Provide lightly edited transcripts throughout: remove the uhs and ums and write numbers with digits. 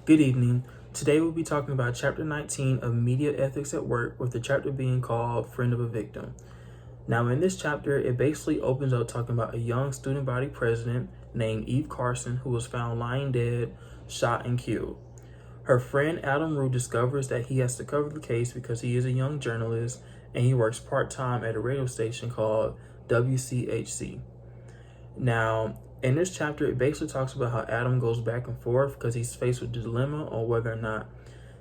Good evening. Today we'll be talking about Chapter 19 of Media Ethics at Work, with the chapter being called Friend of a Victim. Now, in this chapter, it basically opens up talking about a young student body president named Eve Carson who was found lying dead, shot, and killed. Her friend Adam Rue discovers that he has to cover the case because he is a young journalist and he works part-time at a radio station called WCHC. Now, in this chapter, it basically talks about how Adam goes back and forth because he's faced with the dilemma on whether or not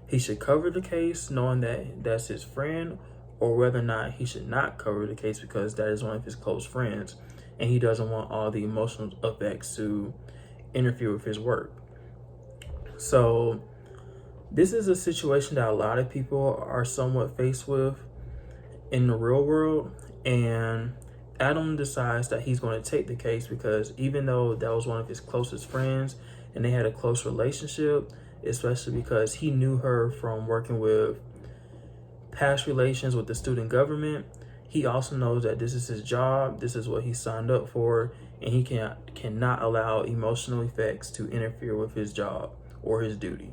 he should cover the case knowing that that's his friend, or whether or not he should not cover the case because that is one of his close friends and he doesn't want all the emotional effects to interfere with his work. So this is a situation that a lot of people are somewhat faced with in the real world, and Adam decides that he's going to take the case because even though that was one of his closest friends and they had a close relationship, especially because he knew her from working with past relations with the student government, he also knows that this is his job, this is what he signed up for, and he cannot allow emotional effects to interfere with his job or his duty.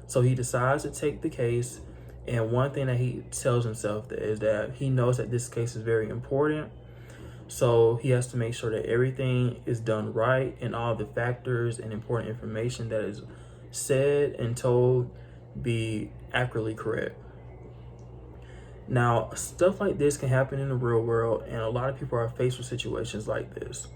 So he decides to take the case, and one thing that he tells himself is that he knows that this case is very important. So he has to make sure that everything is done right and all the factors and important information that is said and told be accurately correct. Now, stuff like this can happen in the real world, and a lot of people are faced with situations like this.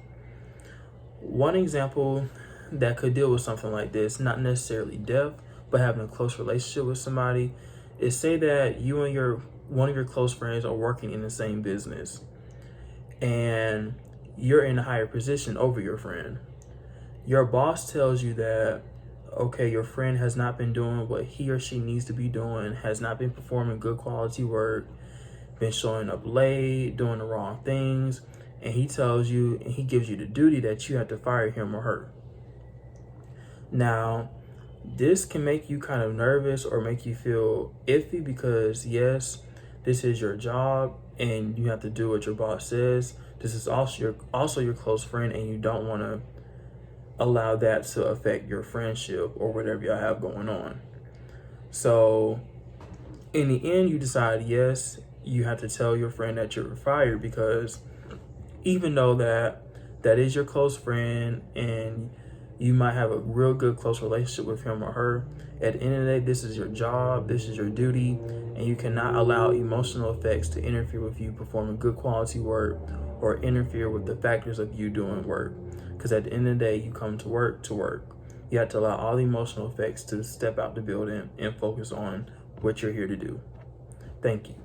One example that could deal with something like this, not necessarily death, but having a close relationship with somebody, is say that you and one of your close friends are working in the same business and you're in a higher position over your friend. Your boss tells you that, okay, your friend has not been doing what he or she needs to be doing, has not been performing good quality work, been showing up late, doing the wrong things, and he tells you and he gives you the duty that you have to fire him or her. Now, this can make you kind of nervous or make you feel iffy because yes, this is your job and you have to do what your boss says. This is also your close friend, and you don't want to allow that to affect your friendship or whatever y'all have going on. So in the end, you decide, yes, you have to tell your friend that you're fired because even though that is your close friend and you might have a real good close relationship with him or her, at the end of the day, this is your job, this is your duty, and you cannot allow emotional effects to interfere with you performing good quality work or interfere with the factors of you doing work. Because at the end of the day, you come to work to work. You have to allow all the emotional effects to step out the building and focus on what you're here to do. Thank you.